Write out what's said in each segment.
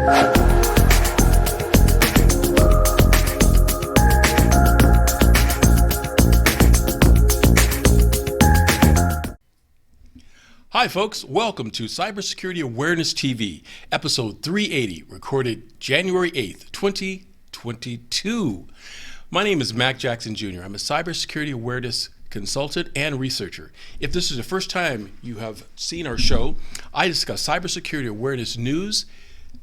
Hi folks, welcome to CyberSecurity Awareness TV, episode 380, recorded January 8th, 2022. My name is Mac Jackson Jr. I'm a cybersecurity awareness consultant and researcher. If this is the first time you have seen our show, I discuss cybersecurity awareness news,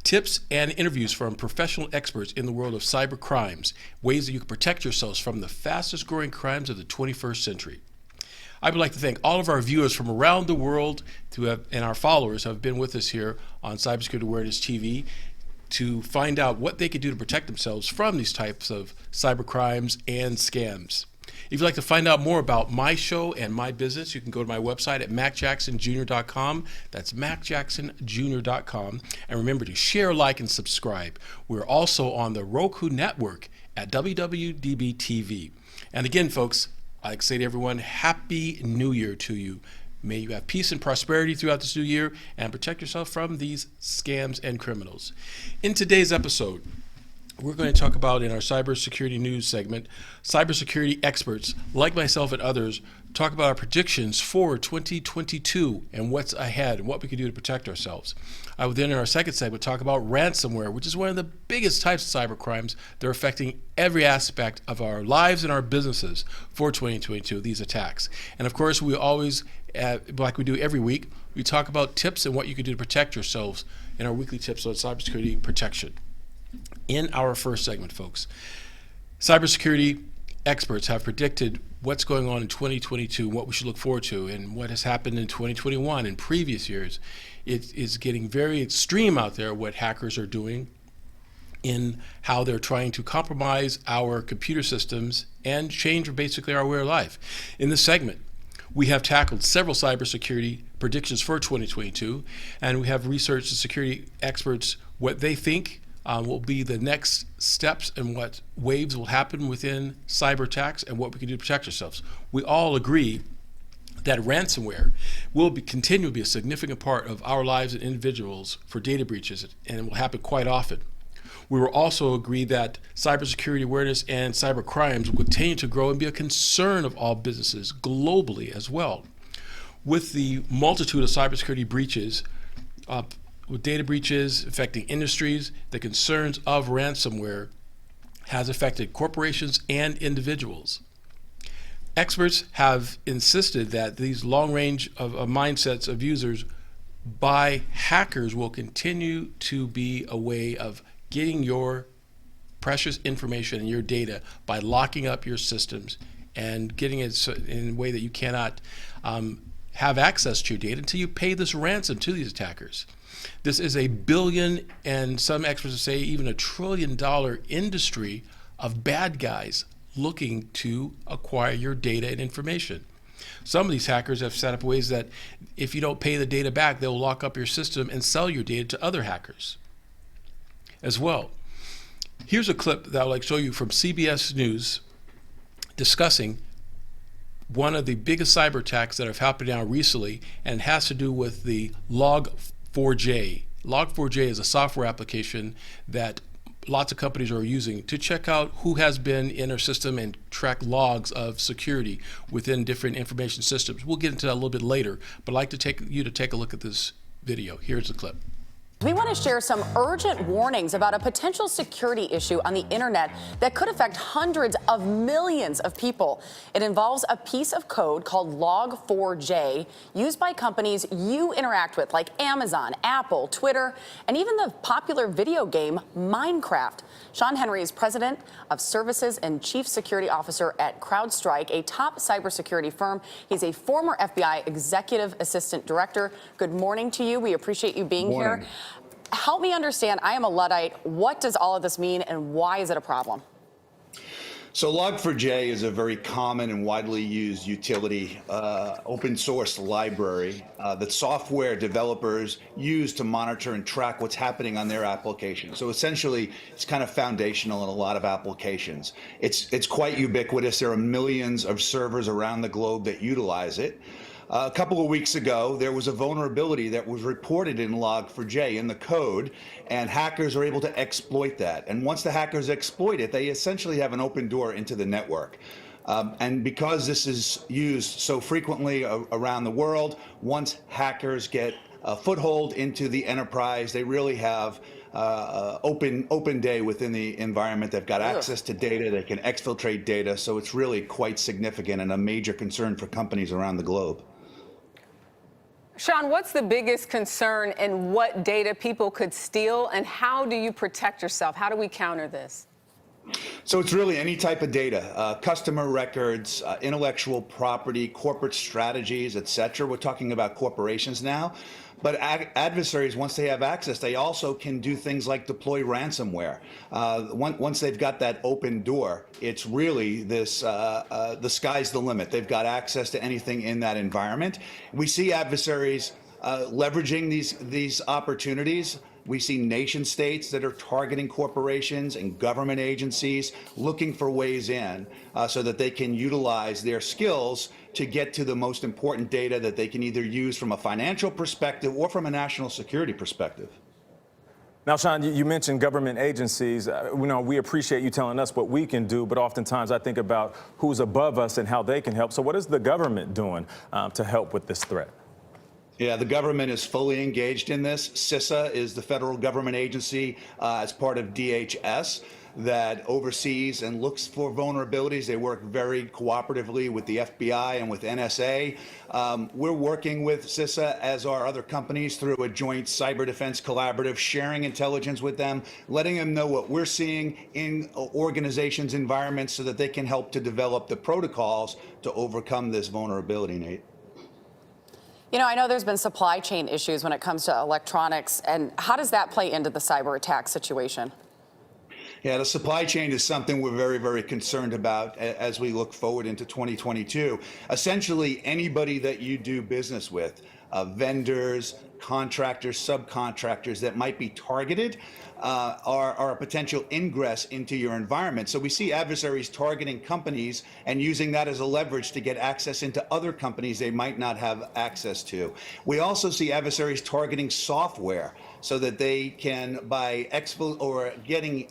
tips, and interviews from professional experts in the world of cyber crimes, ways that you can protect yourselves from the fastest growing crimes of the 21st century. I would like to thank all of our viewers from around the world and our followers who have been with us here on Cybersecurity Awareness TV to find out what they can do to protect themselves from these types of cyber crimes and scams. If you'd like to find out more about my show and my business, you can go to my website at macjacksonjr.com. That's macjacksonjr.com. And remember to share, like, and subscribe. We're also on the Roku network at WWDB-TV. And again, folks, I'd like to say to everyone, Happy New Year to you. May you have peace and prosperity throughout this new year and protect yourself from these scams and criminals. In today's episode, we're going to talk about, in our cybersecurity news segment, cybersecurity experts like myself and others talk about our predictions for 2022 and what's ahead and what we can do to protect ourselves. I will then, in our second segment, talk about ransomware, which is one of the biggest types of cyber crimes. They're affecting every aspect of our lives and our businesses for 2022, these attacks. And of course, we always, like we do every week, we talk about tips and what you can do to protect yourselves in our weekly tips on cybersecurity protection. In our first segment, folks, cybersecurity experts have predicted what's going on in 2022, what we should look forward to, and what has happened in 2021 and previous years. It is getting very extreme out there what hackers are doing in how they're trying to compromise our computer systems and change basically our way of life. In this segment, we have tackled several cybersecurity predictions for 2022, and we have researched the security experts what they think will be the next steps and what waves will happen within cyber attacks and what we can do to protect ourselves. We all agree that ransomware will continue to be a significant part of our lives and individuals for data breaches, and it will happen quite often. We will also agree that cybersecurity awareness and cyber crimes will continue to grow and be a concern of all businesses globally as well. With the multitude of cybersecurity breaches, with data breaches affecting industries, the concerns of ransomware has affected corporations and individuals. Experts have insisted that these long range of mindsets of users by hackers will continue to be a way of getting your precious information and your data by locking up your systems and getting it in a way that you cannot have access to your data until you pay this ransom to these attackers. This is a billion, and some experts say even $1 trillion industry of bad guys looking to acquire your data and information. Some of these hackers have set up ways that if you don't pay the data back, they'll lock up your system and sell your data to other hackers as well. Here's a clip that I'd like to show you from CBS News discussing one of the biggest cyber attacks that have happened now recently, and it has to do with the Log4j. Log4j is a software application that lots of companies are using to check out who has been in our system and track logs of security within different information systems. We'll get into that a little bit later, but I'd like to take a look at this video. Here's the clip. We want to share some urgent warnings about a potential security issue on the internet that could affect hundreds of millions of people. It involves a piece of code called Log4j used by companies you interact with, like Amazon, Apple, Twitter, and even the popular video game Minecraft. Sean Henry is president of services and chief security officer at CrowdStrike, a top cybersecurity firm. He's a former FBI executive assistant director. Good morning to you. We appreciate you being here. Help me understand, I am a Luddite. What does all of this mean and why is it a problem? So Log4j is a very common and widely used utility open source library that software developers use to monitor and track what's happening on their application. So essentially, it's kind of foundational in a lot of applications. It's quite ubiquitous. There are millions of servers around the globe that utilize it. A couple of weeks ago, there was a vulnerability that was reported in Log4j in the code, and hackers are able to exploit that. And once the hackers exploit it, they essentially have an open door into the network. And because this is used so frequently around the world, once hackers get a foothold into the enterprise, they really have open day within the environment. They've got access to data, they can exfiltrate data, so it's really quite significant and a major concern for companies around the globe. Sean, what's the biggest concern in what data people could steal, and how do you protect yourself? How do we counter this? So it's really any type of data, customer records, intellectual property, corporate strategies, et cetera. We're talking about corporations now. But adversaries, once they have access, they also can do things like deploy ransomware. Once they've got that open door, it's really this, the sky's the limit. They've got access to anything in that environment. We see adversaries leveraging these opportunities. We see nation states that are targeting corporations and government agencies looking for ways in so that they can utilize their skills to get to the most important data that they can either use from a financial perspective or from a national security perspective. Now, Sean, you mentioned government agencies. We appreciate you telling us what we can do, but oftentimes I think about who's above us and how they can help. So what is the government doing to help with this threat? Yeah, the government is fully engaged in this. CISA is the federal government agency as part of DHS that oversees and looks for vulnerabilities. They work very cooperatively with the FBI and with NSA. We're working with CISA, as are other companies, through a joint cyber defense collaborative, sharing intelligence with them, letting them know what we're seeing in organizations' environments so that they can help to develop the protocols to overcome this vulnerability, Nate. You know, I know there's been supply chain issues when it comes to electronics, and how does that play into the cyber attack situation? Yeah, the supply chain is something we're very, very concerned about as we look forward into 2022. Essentially, anybody that you do business with, vendors, contractors, subcontractors that might be targeted are a potential ingress into your environment. So we see adversaries targeting companies and using that as a leverage to get access into other companies they might not have access to. We also see adversaries targeting software so that they can, by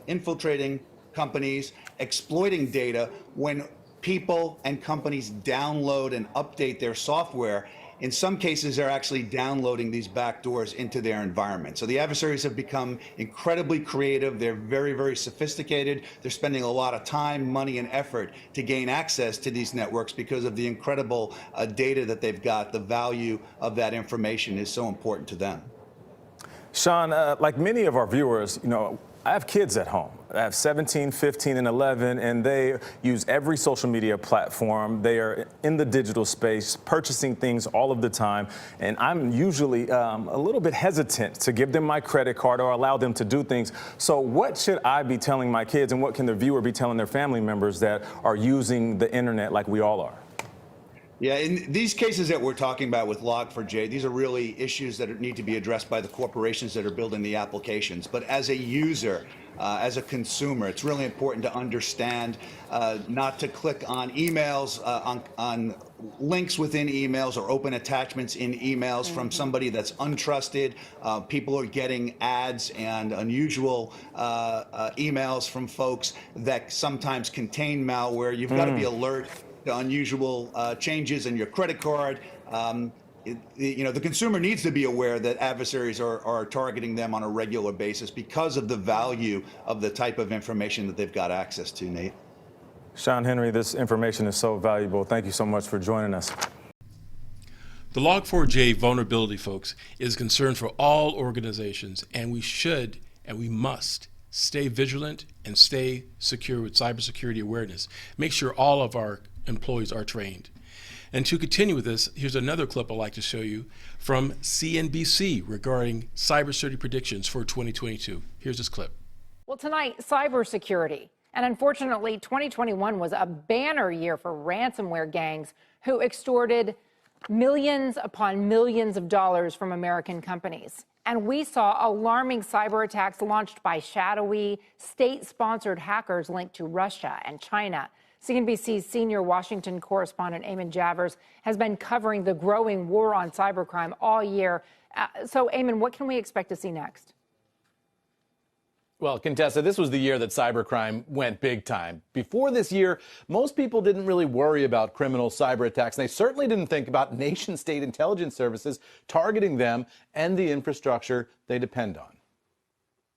infiltrating companies, exploiting data. When people and companies download and update their software, in some cases, they're actually downloading these backdoors into their environment. So the adversaries have become incredibly creative. They're very, very sophisticated. They're spending a lot of time, money, and effort to gain access to these networks because of the incredible data that they've got. The value of that information is so important to them. Sean, like many of our viewers, I have kids at home. I have 17, 15, and 11, and they use every social media platform. They are in the digital space, purchasing things all of the time, and I'm usually a little bit hesitant to give them my credit card or allow them to do things. So what should I be telling my kids, and what can the viewer be telling their family members that are using the internet like we all are? Yeah, in these cases that we're talking about with Log4j, these are really issues that need to be addressed by the corporations that are building the applications. But as a user, as a consumer, it's really important to understand not to click on emails, on links within emails or open attachments in emails from somebody that's untrusted. People are getting ads and unusual emails from folks that sometimes contain malware. You've got to be alert to unusual changes in your credit card. The consumer needs to be aware that adversaries are targeting them on a regular basis because of the value of the type of information that they've got access to, Nate. Sean Henry, this information is so valuable. Thank you so much for joining us. The Log4j vulnerability, folks, is a concern for all organizations, and we should and we must stay vigilant and stay secure with cybersecurity awareness. Make sure all of our employees are trained. And to continue with this, here's another clip I'd like to show you from CNBC regarding cybersecurity predictions for 2022. Here's this clip. Well, tonight, cybersecurity. And unfortunately, 2021 was a banner year for ransomware gangs who extorted millions upon millions of dollars from American companies. And we saw alarming cyber attacks launched by shadowy, state-sponsored hackers linked to Russia and China. CNBC's senior Washington correspondent Eamon Javers has been covering the growing war on cybercrime all year. So, Eamon, what can we expect to see next? Well, Contessa, this was the year that cybercrime went big time. Before this year, most people didn't really worry about criminal cyber attacks, and they certainly didn't think about nation-state intelligence services targeting them and the infrastructure they depend on.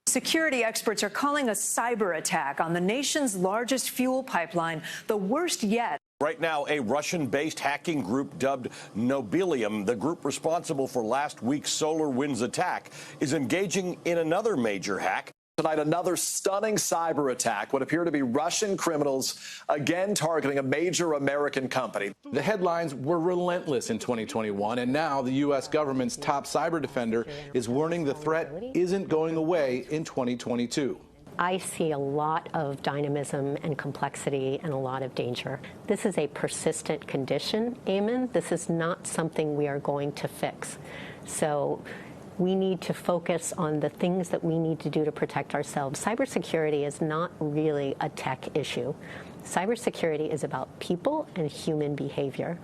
Security experts are calling a cyber attack on the nation's largest fuel pipeline the worst yet. Right now, a Russian-based hacking group dubbed Nobilium, the group responsible for last week's SolarWinds attack, is engaging in another major hack. Tonight, another stunning cyber attack, what appear to be Russian criminals again targeting a major American company. The headlines were relentless in 2021, and now the U.S. government's top cyber defender is warning the threat isn't going away in 2022. I see a lot of dynamism and complexity and a lot of danger. This is a persistent condition, Eamon. This is not something we are going to fix. So we need to focus on the things that we need to do to protect ourselves. Cybersecurity is not really a tech issue. Cybersecurity is about people and human behavior.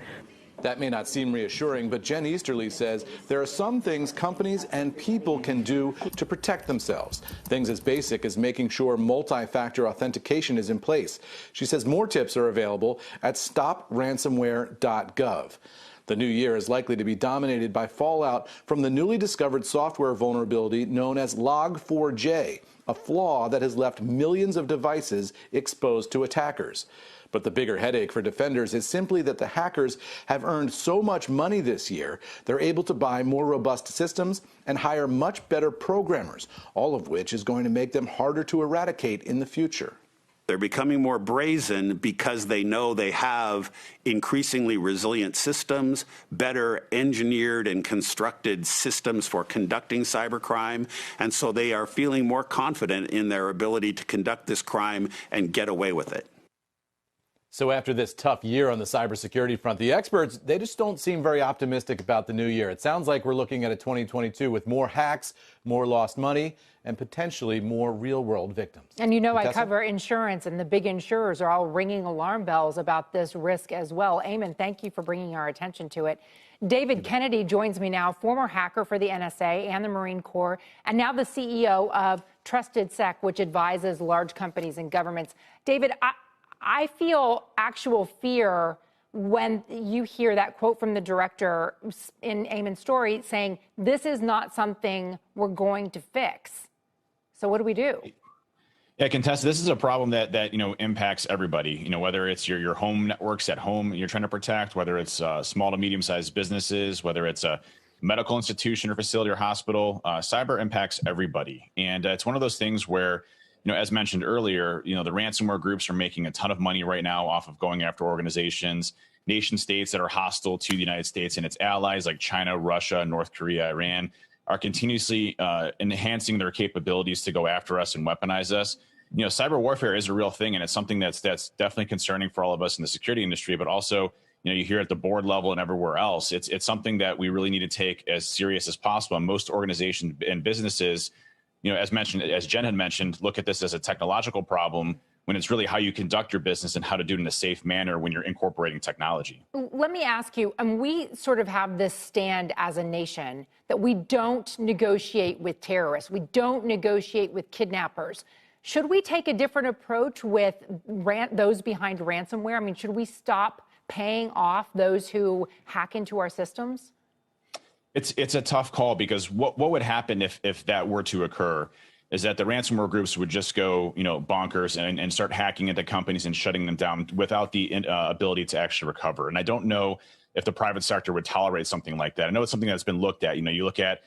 That may not seem reassuring, but Jen Easterly says there are some things companies and people can do to protect themselves. Things as basic as making sure multi-factor authentication is in place. She says more tips are available at stopransomware.gov. The new year is likely to be dominated by fallout from the newly discovered software vulnerability known as Log4j, a flaw that has left millions of devices exposed to attackers. But the bigger headache for defenders is simply that the hackers have earned so much money this year, they're able to buy more robust systems and hire much better programmers, all of which is going to make them harder to eradicate in the future. They're becoming more brazen because they know they have increasingly resilient systems, better engineered and constructed systems for conducting cybercrime, and so they are feeling more confident in their ability to conduct this crime and get away with it. So after this tough year on the cybersecurity front, the experts, they just don't seem very optimistic about the new year. It sounds like we're looking at a 2022 with more hacks, more lost money, and potentially more real-world victims. And you know, Contessa? I cover insurance, and the big insurers are all ringing alarm bells about this risk as well. Eamon, thank you for bringing our attention to it. David Kennedy joins me now, former hacker for the NSA and the Marine Corps, and now the CEO of Trusted Sec, which advises large companies and governments. David, I feel actual fear when you hear that quote from the director in Eamon's story saying, this is not something we're going to fix. So what do we do? Yeah, Contessa, this is a problem that impacts everybody, whether it's your home networks at home you're trying to protect, whether it's small to medium-sized businesses, whether it's a medical institution or facility or hospital, cyber impacts everybody. And it's one of those things where as mentioned earlier, the ransomware groups are making a ton of money right now off of going after organizations, nation states that are hostile to the United States and its allies like China, Russia, North Korea, Iran are continuously enhancing their capabilities to go after us and weaponize us. Cyber warfare is a real thing, and it's something that's definitely concerning for all of us in the security industry, but also, you hear at the board level and everywhere else. It's something that we really need to take as serious as possible. And most organizations and businesses, as Jen had mentioned, look at this as a technological problem when it's really how you conduct your business and how to do it in a safe manner when you're incorporating technology. Let me ask you, we sort of have this stand as a nation that we don't negotiate with terrorists. We don't negotiate with kidnappers. Should we take a different approach with those behind ransomware? Should we stop paying off those who hack into our systems? It's a tough call because what would happen if that were to occur is that the ransomware groups would just go, bonkers and start hacking into companies and shutting them down without the ability to actually recover. And I don't know if the private sector would tolerate something like that. I know it's something that's been looked at. You look at,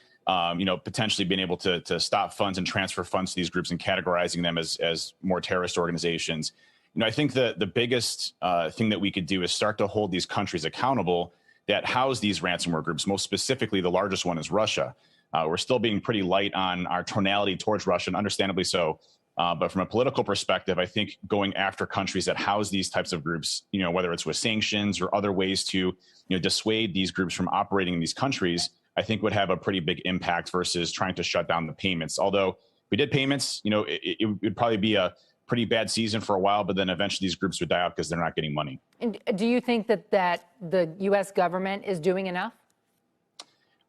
potentially being able to stop funds and transfer funds to these groups and categorizing them as more terrorist organizations. I think the biggest thing that we could do is start to hold these countries accountable that house these ransomware groups. Most specifically, the largest one is Russia. We're still being pretty light on our tonality towards Russia, and understandably so. But from a political perspective, I think going after countries that house these types of groups, whether it's with sanctions or other ways to dissuade these groups from operating in these countries, I think would have a pretty big impact versus trying to shut down the payments. Although if we did payments, it would probably be a pretty bad season for a while, but then eventually these groups would die out because they're not getting money. And do you think that the U.S. government is doing enough?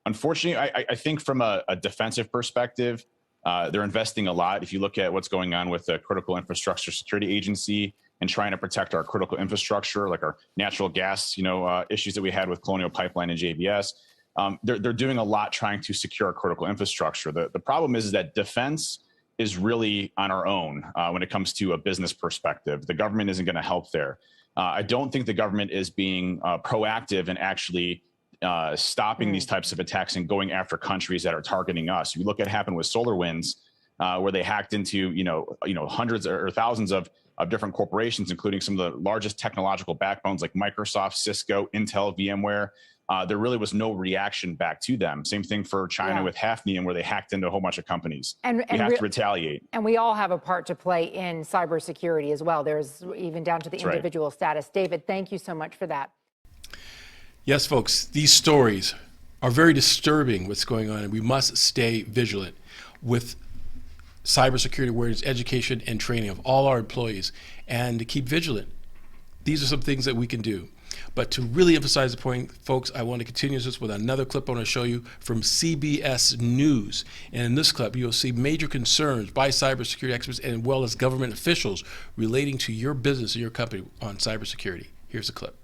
Unfortunately, I think from a defensive perspective, they're investing a lot. If you look at what's going on with the Critical Infrastructure Security Agency and trying to protect our critical infrastructure, like our natural gas, issues that we had with Colonial Pipeline and JBS, they're doing a lot trying to secure our critical infrastructure. The problem is that defense is really on our own when it comes to a business perspective. The government isn't going to help there. I don't think the government is being proactive and actually stopping these types of attacks and going after countries that are targeting us. You look at what happened with SolarWinds, where they hacked into hundreds or thousands of different corporations, including some of the largest technological backbones like Microsoft, Cisco, Intel, VMware. There really was no reaction back to them. Same thing for China with Hafnium, where they hacked into a whole bunch of companies. And we have to retaliate. And we all have a part to play in cybersecurity as well. There's even down to the individual status. David, thank you so much for that. Yes, folks, these stories are very disturbing, what's going on, and we must stay vigilant with cybersecurity awareness, education, and training of all our employees, and to keep vigilant. These are some things that we can do. But to really emphasize the point, folks, I want to continue this with another clip I want to show you from CBS News. And in this clip, you'll see major concerns by cybersecurity experts as well as government officials relating to your business and your company on cybersecurity. Here's the clip.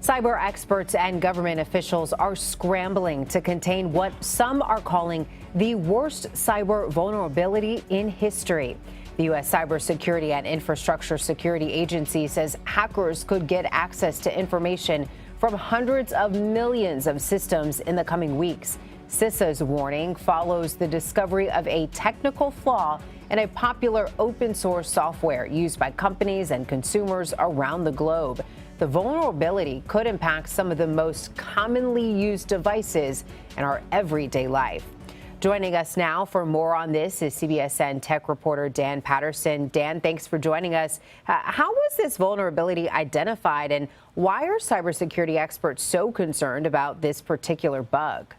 Cyber experts and government officials are scrambling to contain what some are calling the worst cyber vulnerability in history. The U.S. Cybersecurity and Infrastructure Security Agency says hackers could get access to information from hundreds of millions of systems in the coming weeks. CISA's warning follows the discovery of a technical flaw in a popular open source software used by companies and consumers around the globe. The vulnerability could impact some of the most commonly used devices in our everyday life. Joining us now for more on this is CBSN tech reporter Dan Patterson. Dan, thanks for joining us. How was this vulnerability identified, and why are cybersecurity experts so concerned about this particular bug?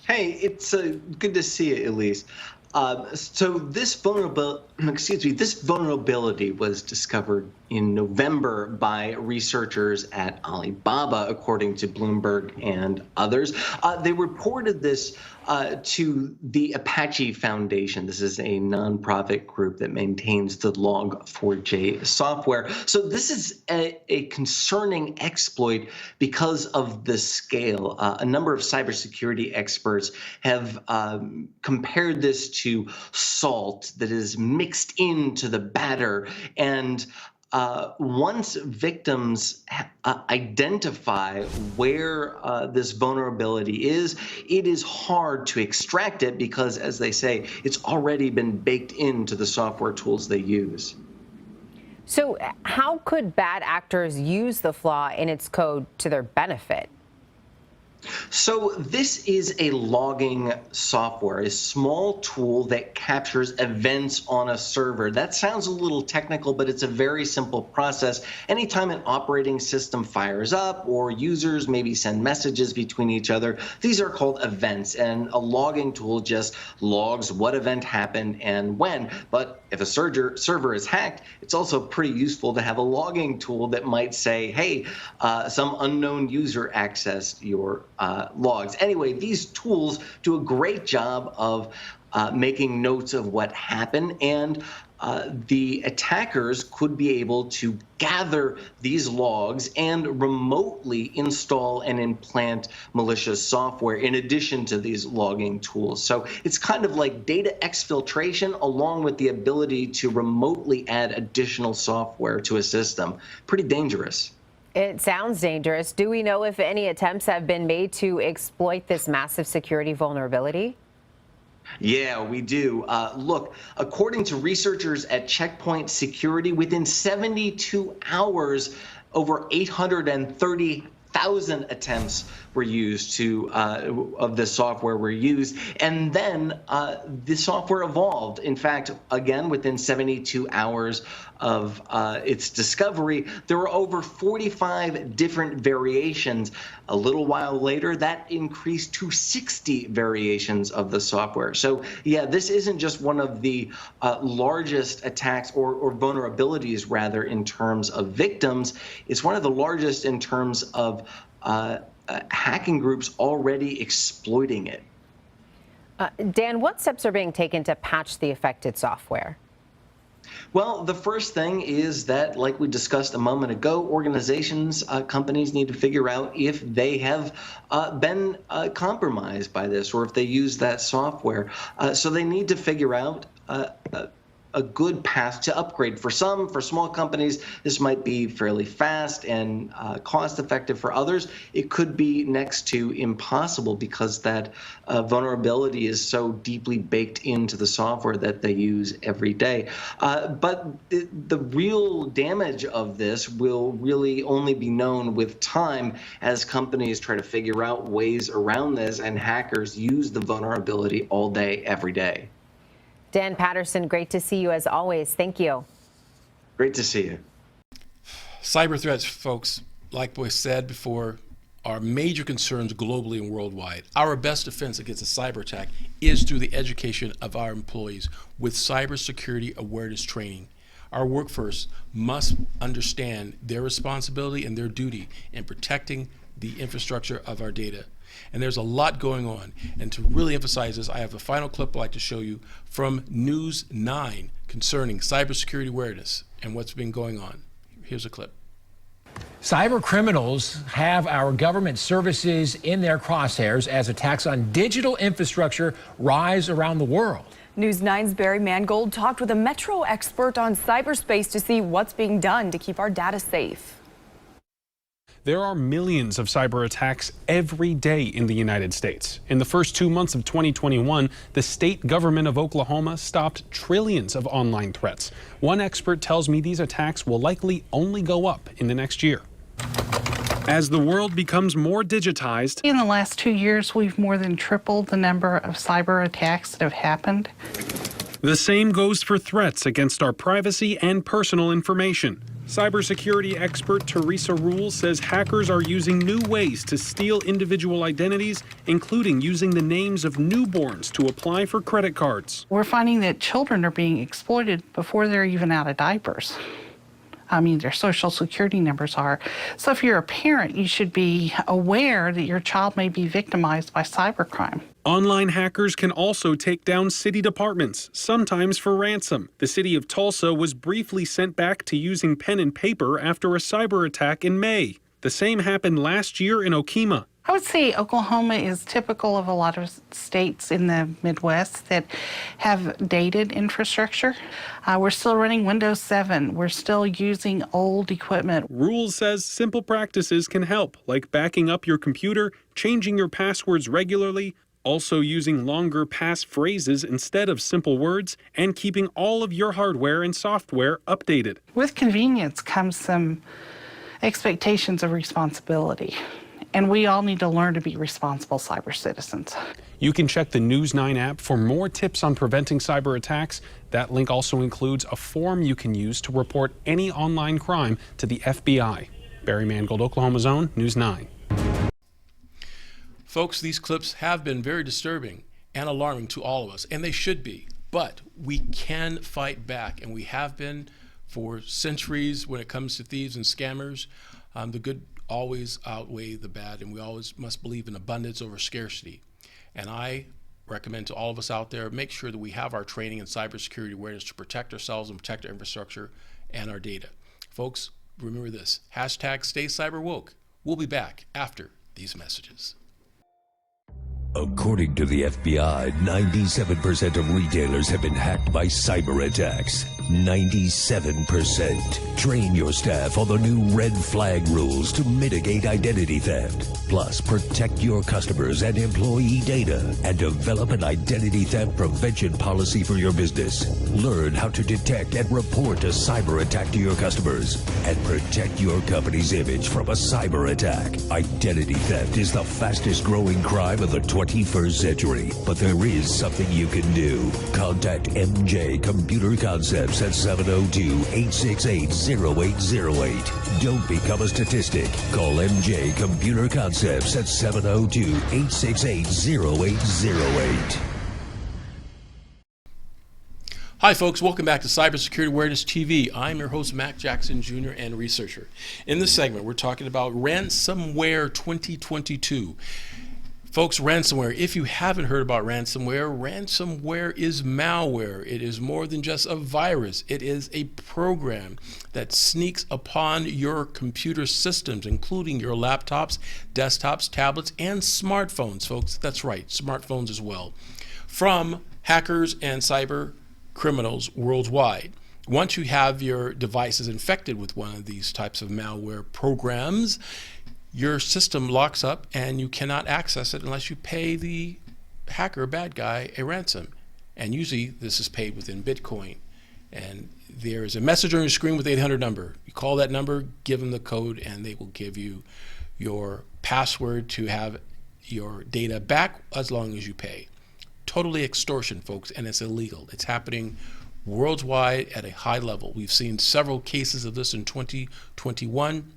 Hey, it's good to see you, Elise. So this vulnerability was discovered in November by researchers at Alibaba, according to Bloomberg and others. They reported this to the Apache Foundation. This is a nonprofit group that maintains the Log4j software. So this is a concerning exploit because of the scale. A number of cybersecurity experts have compared this to salt that is mixed into the batter, and once victims identify where this vulnerability is, it is hard to extract it because, as they say, it's already been baked into the software tools they use. So how could bad actors use the flaw in its code to their benefit? So this is a logging software, a small tool that captures events on a server. That sounds a little technical, but it's a very simple process. Anytime an operating system fires up or users maybe send messages between each other, these are called events, and a logging tool just logs what event happened and when. But if a server is hacked, it's also pretty useful to have a logging tool that might say, hey, some unknown user accessed your logs. Anyway, these tools do a great job of making notes of what happened, and the attackers could be able to gather these logs and remotely install and implant malicious software in addition to these logging tools. So it's kind of like data exfiltration along with the ability to remotely add additional software to a system. Pretty dangerous. It sounds dangerous. Do we know if any attempts have been made to exploit this massive security vulnerability? Yeah, we do. Look, according to researchers at Checkpoint Security, within 72 hours, over 830 1,000 attempts were used of this software were used, and then the software evolved. In fact, again, within 72 hours of its discovery, there were over 45 different variations. A little while later, that increased to 60 variations of the software. So yeah, this isn't just one of the largest attacks or vulnerabilities, rather, in terms of victims. It's one of the largest in terms of hacking groups already exploiting it. Dan, what steps are being taken to patch the affected software? Well, the first thing is that, like we discussed a moment ago, organizations, companies need to figure out if they have been compromised by this or if they use that software. So they need to figure out a good path to upgrade. For small companies, this might be fairly fast and cost effective. For others, it could be next to impossible because that vulnerability is so deeply baked into the software that they use every day. But the real damage of this will really only be known with time as companies try to figure out ways around this and hackers use the vulnerability all day, every day. Dan Patterson, great to see you as always. Thank you. Great to see you. Cyber threats, folks, like we said before, are major concerns globally and worldwide. Our best defense against a cyber attack is through the education of our employees with cybersecurity awareness training. Our workforce must understand their responsibility and their duty in protecting the infrastructure of our data. And there's a lot going on. And to really emphasize this, I have a final clip I'd like to show you from News 9 concerning cybersecurity awareness and what's been going on. Here's a clip. Cyber criminals have our government services in their crosshairs as attacks on digital infrastructure rise around the world. News 9's Barry Mangold talked with a Metro expert on cyberspace to see what's being done to keep our data safe. There are millions of cyber attacks every day in the United States. In the first 2 months of 2021, the state government of Oklahoma stopped trillions of online threats. One expert tells me these attacks will likely only go up in the next year. As the world becomes more digitized, in the last 2 years, we've more than tripled the number of cyber attacks that have happened. The same goes for threats against our privacy and personal information. Cybersecurity expert Teresa Rule says hackers are using new ways to steal individual identities, including using the names of newborns to apply for credit cards. We're finding that children are being exploited before they're even out of diapers. I mean, their social security numbers are. So if you're a parent, you should be aware that your child may be victimized by cybercrime. Online hackers can also take down city departments, sometimes for ransom. The city of Tulsa was briefly sent back to using pen and paper after a cyber attack in May. The same happened last year in Okemah. I would say Oklahoma is typical of a lot of states in the Midwest that have dated infrastructure. We're still running Windows 7. We're still using old equipment. Rules says simple practices can help, like backing up your computer, changing your passwords regularly, also using longer passphrases instead of simple words, and keeping all of your hardware and software updated. With convenience comes some expectations of responsibility. And we all need to learn to be responsible cyber citizens. You can check the News 9 app for more tips on preventing cyber attacks. That link also includes a form you can use to report any online crime to the FBI. Barry Mangold, Oklahoma's own News 9. Folks, these clips have been very disturbing and alarming to all of us, and they should be. But we can fight back, and we have been for centuries when it comes to thieves and scammers. The good always outweigh the bad, and we always must believe in abundance over scarcity. And I recommend to all of us out there, make sure that we have our training in cybersecurity awareness to protect ourselves and protect our infrastructure and our data. Folks, remember this, #StayCyberWoke. We'll be back after these messages. According to the FBI, 97% of retailers have been hacked by cyber attacks. 97%. Train your staff on the new red flag rules to mitigate identity theft. Plus, protect your customers and employee data and develop an identity theft prevention policy for your business. Learn how to detect and report a cyber attack to your customers and protect your company's image from a cyber attack. Identity theft is the fastest growing crime of the 21st century, but there is something you can do. Contact MJ Computer Concepts at 702-868-0808. Don't become a statistic. Call MJ Computer Concepts at 702-868-0808. Hi folks, welcome back to CyberSecurity Awareness TV. I'm your host, Mac Jackson Jr. and researcher. In this segment, we're talking about Ransomware 2022. Folks, ransomware, if you haven't heard about ransomware is malware. It is more than just a virus. It is a program that sneaks upon your computer systems, including your laptops, desktops, tablets, and smartphones, folks. That's right, smartphones as well, from hackers and cyber criminals worldwide. Once you have your devices infected with one of these types of malware programs, your system locks up and you cannot access it unless you pay the hacker, bad guy, a ransom. And usually this is paid within Bitcoin. And there is a message on your screen with the 800 number. You call that number, give them the code, and they will give you your password to have your data back as long as you pay. Totally extortion, folks, and it's illegal. It's happening worldwide at a high level. We've seen several cases of this in 2021.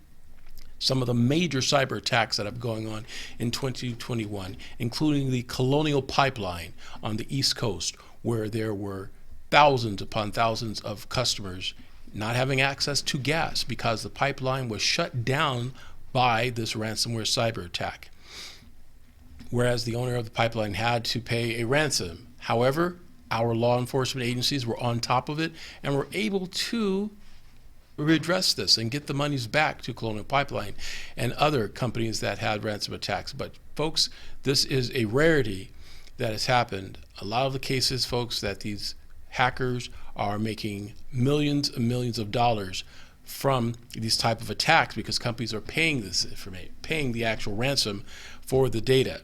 Some of the major cyber attacks that have going on in 2021, including the Colonial Pipeline on the East Coast, where there were thousands upon thousands of customers not having access to gas because the pipeline was shut down by this ransomware cyber attack, whereas the owner of the pipeline had to pay a ransom. However, our law enforcement agencies were on top of it and were able to redress this and get the monies back to Colonial Pipeline and other companies that had ransom attacks. But folks, this is a rarity that has happened. A lot of the cases, folks, that these hackers are making millions and millions of dollars from these type of attacks because companies are paying this information, paying the actual ransom for the data.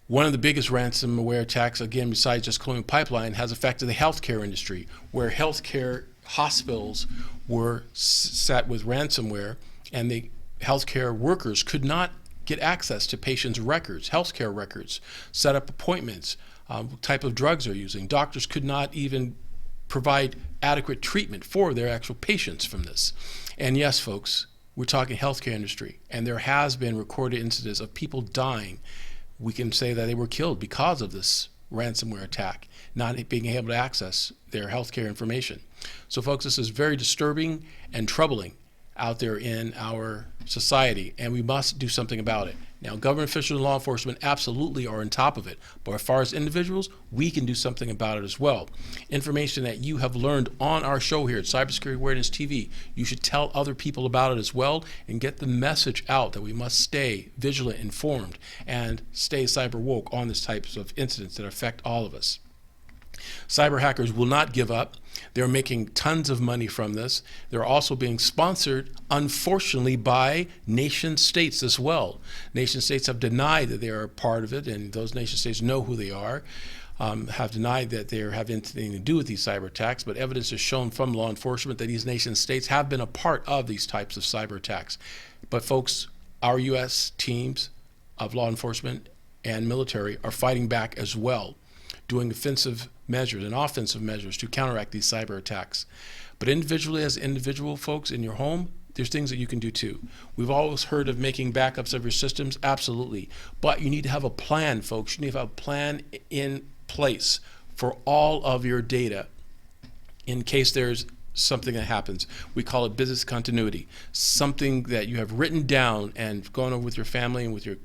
One of the biggest ransomware attacks, again, besides just Colonial Pipeline, has affected the healthcare industry, where healthcare hospitals were set with ransomware, and the healthcare workers could not get access to patients' records, healthcare records, set up appointments, what type of drugs they're using. Doctors could not even provide adequate treatment for their actual patients from this. And yes, folks, we're talking healthcare industry, and there has been recorded incidents of people dying. We can say that they were killed because of this ransomware attack, not being able to access their healthcare information. So folks, this is very disturbing and troubling out there in our society, and we must do something about it. Now, government officials and law enforcement absolutely are on top of it, but as far as individuals, we can do something about it as well. Information that you have learned on our show here at Cybersecurity Awareness TV, you should tell other people about it as well and get the message out that we must stay vigilant, informed, and stay cyber woke on these types of incidents that affect all of us. Cyber hackers will not give up. They're making tons of money from this. They're also being sponsored, unfortunately, by nation states as well. Nation states have denied that they are a part of it, and those nation states know who they are, have denied that they have anything to do with these cyber attacks, but evidence is shown from law enforcement that these nation states have been a part of these types of cyber attacks. But folks, our U.S. teams of law enforcement and military are fighting back as well, doing offensive measures and offensive measures to counteract these cyber attacks. But individually, as individual folks in your home, there's things that you can do too. We've always heard of making backups of your systems, absolutely. But you need to have a plan, folks. You need to have a plan in place for all of your data in case there's something that happens. We call it business continuity, something that you have written down and gone over with your family and with your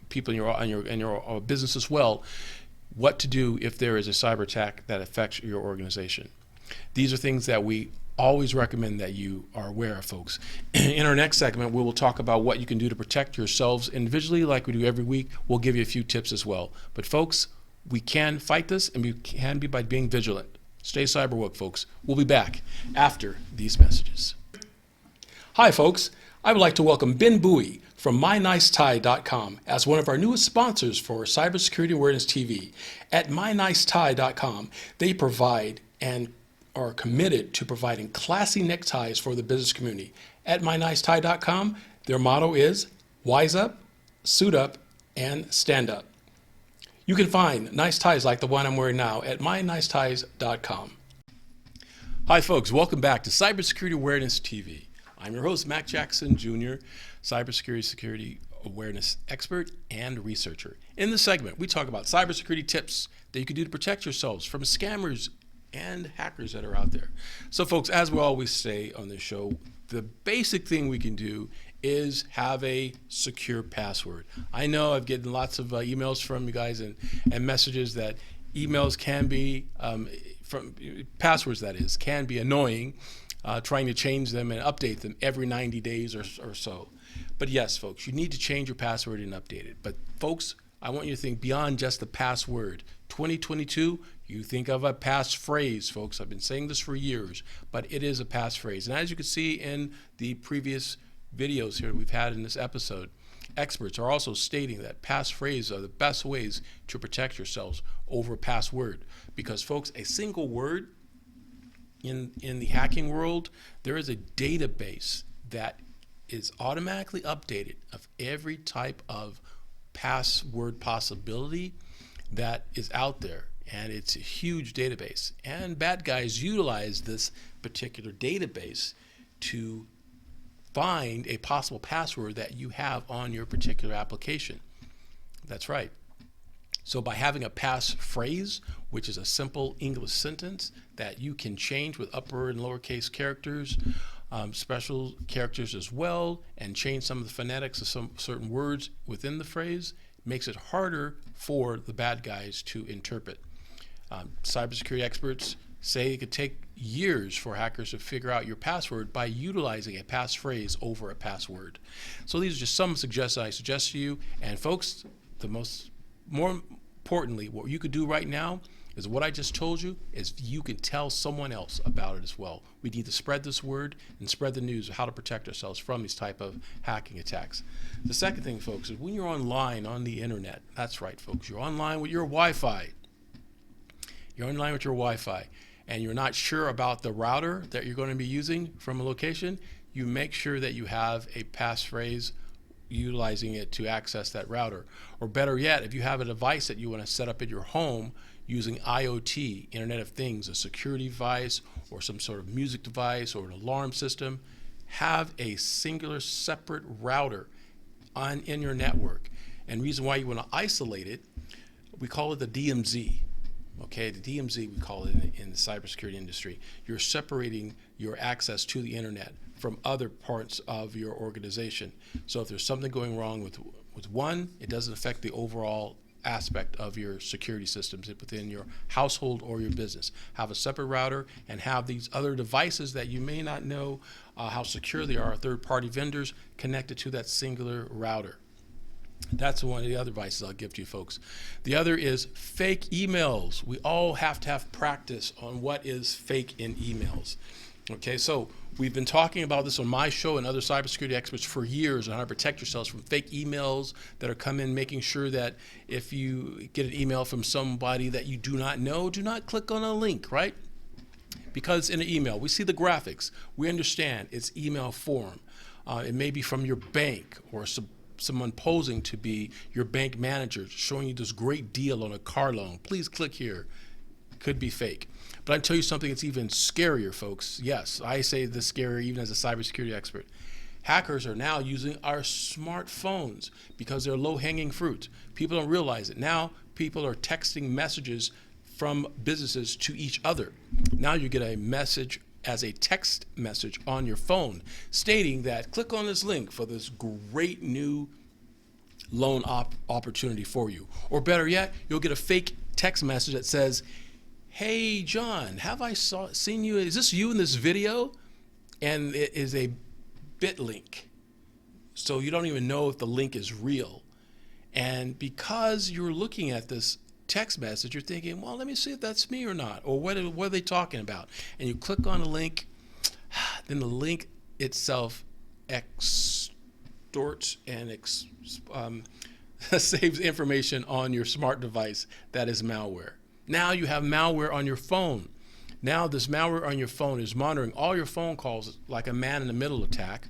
people in your business as well, what to do if there is a cyber attack that affects your organization. These are things that we always recommend that you are aware of, folks. In our next segment, we will talk about what you can do to protect yourselves individually like we do every week. We'll give you a few tips as well. But folks, we can fight this, and we can be by being vigilant. Stay cyber woke, folks. We'll be back after these messages. Hi, folks. I would like to welcome Ben Bowie from MyNiceTie.com as one of our newest sponsors for Cybersecurity Awareness TV. At MyNiceTie.com, they provide and are committed to providing classy neckties for the business community. At MyNiceTie.com, their motto is wise up, suit up, and stand up. You can find nice ties like the one I'm wearing now at MyNiceTies.com. Hi, folks. Welcome back to Cybersecurity Awareness TV. I'm your host, Mac Jackson Jr., cybersecurity awareness expert and researcher. In this segment, we talk about cybersecurity tips that you can do to protect yourselves from scammers and hackers that are out there. So, folks, as we always say on this show, the basic thing we can do is have a secure password. I know I've gotten lots of emails from you guys and messages that emails can be, from passwords that is, can be annoying. Trying to change them and update them every 90 days or so. But yes, folks, you need to change your password and update it. But folks, I want you to think beyond just the password. 2022, you think of a passphrase, folks. I've been saying this for years, but it is a passphrase. And as you can see in the previous videos here we've had in this episode, experts are also stating that passphrases are the best ways to protect yourselves over a password. Because folks, a single word in the hacking world, there is a database that is automatically updated of every type of password possibility that is out there. And it's a huge database. And bad guys utilize this particular database to find a possible password that you have on your particular application. That's right. So by having a passphrase, which is a simple English sentence that you can change with upper and lowercase characters, special characters as well, and change some of the phonetics of some certain words within the phrase, makes it harder for the bad guys to interpret. Cybersecurity experts say it could take years for hackers to figure out your password by utilizing a passphrase over a password. So these are just some suggestions I suggest to you. And folks, more importantly, what you could do right now is what I just told you is you can tell someone else about it as well. We need to spread this word and spread the news of how to protect ourselves from these type of hacking attacks. The second thing, folks, is when you're online on the internet, that's right, folks, you're online with your Wi-Fi. You're online with your Wi-Fi and you're not sure about the router that you're going to be using from a location, you make sure that you have a passphrase utilizing it to access that router. Or better yet, if you have a device that you want to set up at your home using IoT, Internet of Things, a security device or some sort of music device or an alarm system, have a singular separate router in your network. And the reason why you want to isolate it, we call it the DMZ. Okay, the DMZ, we call it in the cybersecurity industry. You're separating your access to the internet from other parts of your organization. So if there's something going wrong with one, it doesn't affect the overall aspect of your security systems within your household or your business. Have a separate router and have these other devices that you may not know how secure they are, third-party vendors connected to that singular router. That's one of the other advices I'll give to you folks. The other is fake emails. We all have to have practice on what is fake in emails. Okay, so we've been talking about this on my show and other cybersecurity experts for years on how to protect yourselves from fake emails that are coming, making sure that if you get an email from somebody that you do not know, do not click on a link, right? Because in an email, we see the graphics. We understand it's email form. It may be from your bank or someone posing to be your bank manager showing you this great deal on a car loan. Please click here. Could be fake. But I can tell you something that's even scarier, folks. Yes, I say this scarier even as a cybersecurity expert. Hackers are now using our smartphones because they're low-hanging fruit. People don't realize it. Now people are texting messages from businesses to each other. Now you get a message as a text message on your phone stating that click on this link for this great new loan opportunity for you. Or better yet, you'll get a fake text message that says, hey John, have I seen you, is this you in this video? And it is a bit link. So you don't even know if the link is real. And because you're looking at this text message, you're thinking, well, let me see if that's me or not, or what are they talking about? And you click on a link, then the link itself extorts and saves information on your smart device that is malware. Now you have malware on your phone. Now this malware on your phone is monitoring all your phone calls like a man-in-the-middle attack,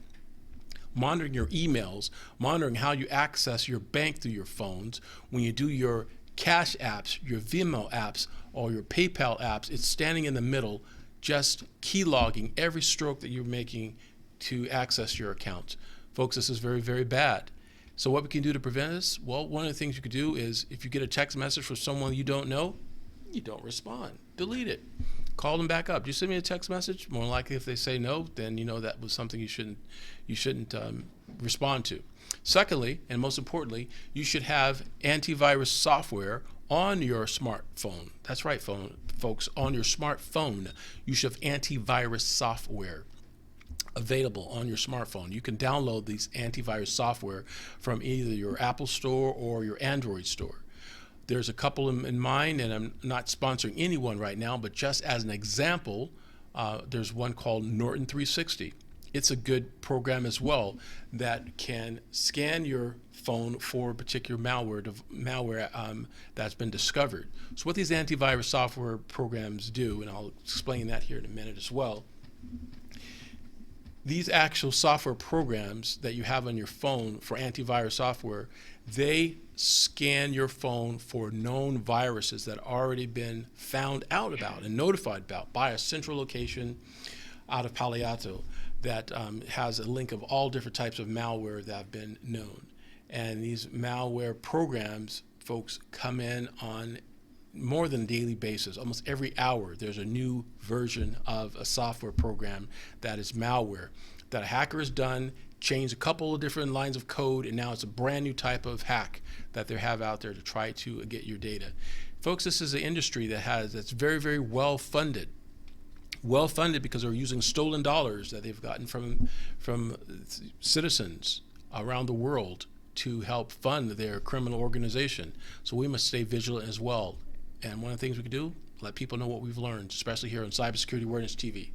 monitoring your emails, monitoring how you access your bank through your phones. When you do your Cash apps, your Venmo apps, or your PayPal apps, it's standing in the middle, just key logging every stroke that you're making to access your account. Folks, this is very, very bad. So what we can do to prevent this? Well, one of the things you could do is if you get a text message from someone you don't know, you don't respond. Delete it. Call them back up. Do you send me a text message? More likely if they say no, then you know that was something you shouldn't respond to. Secondly, and most importantly, you should have antivirus software on your smartphone. That's right, folks, on your smartphone. You should have antivirus software available on your smartphone. You can download these antivirus software from either your Apple Store or your Android store. There's a couple in mind, and I'm not sponsoring anyone right now, but just as an example, there's one called Norton 360. It's a good program as well that can scan your phone for particular malware that's been discovered. So what these antivirus software programs do, and I'll explain that here in a minute as well, these actual software programs that you have on your phone for antivirus software, they scan your phone for known viruses that have already been found out about and notified about by a central location out of Palo Alto that has a link of all different types of malware that have been known. And these malware programs, folks, come in on more than a daily basis. Almost every hour there's a new version of a software program that is malware that a hacker has done, changed a couple of different lines of code, and now it's a brand new type of hack that they have out there to try to get your data. Folks, this is an industry that's very, very well funded. Well funded because they're using stolen dollars that they've gotten from citizens around the world to help fund their criminal organization. So we must stay vigilant as well. And one of the things we can do, let people know what we've learned, especially here on CyberSecurity Awareness TV.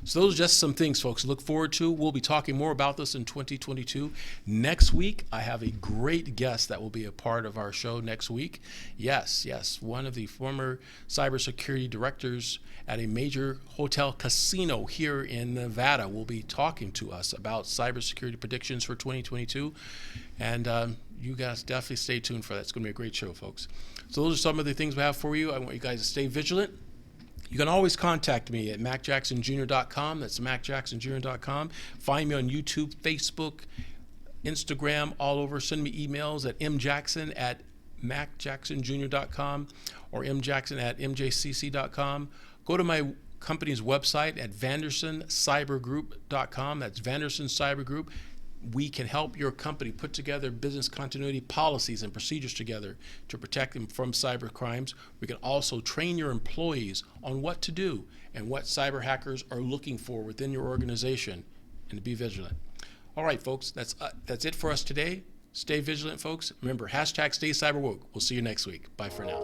So those are just some things, folks, to look forward to. We'll be talking more about this in 2022. Next week, I have a great guest that will be a part of our show next week. Yes, one of the former cybersecurity directors at a major hotel casino here in Nevada will be talking to us about cybersecurity predictions for 2022. And you guys definitely stay tuned for that. It's going to be a great show, folks. So those are some of the things we have for you. I want you guys to stay vigilant. You can always contact me at macjacksonjr.com. That's macjacksonjr.com. Find me on YouTube, Facebook, Instagram, all over. Send me emails at mjackson@macjacksonjr.com or mjackson@mjcc.com. Go to my company's website at vandersoncybergroup.com. That's Vanderson Cyber Group. We can help your company put together business continuity policies and procedures together to protect them from cyber crimes. We can also train your employees on what to do and what cyber hackers are looking for within your organization, and to be vigilant. All right, folks, that's it for us today. Stay vigilant, folks. Remember, #StayCyberWoke. We'll see you next week. Bye for now.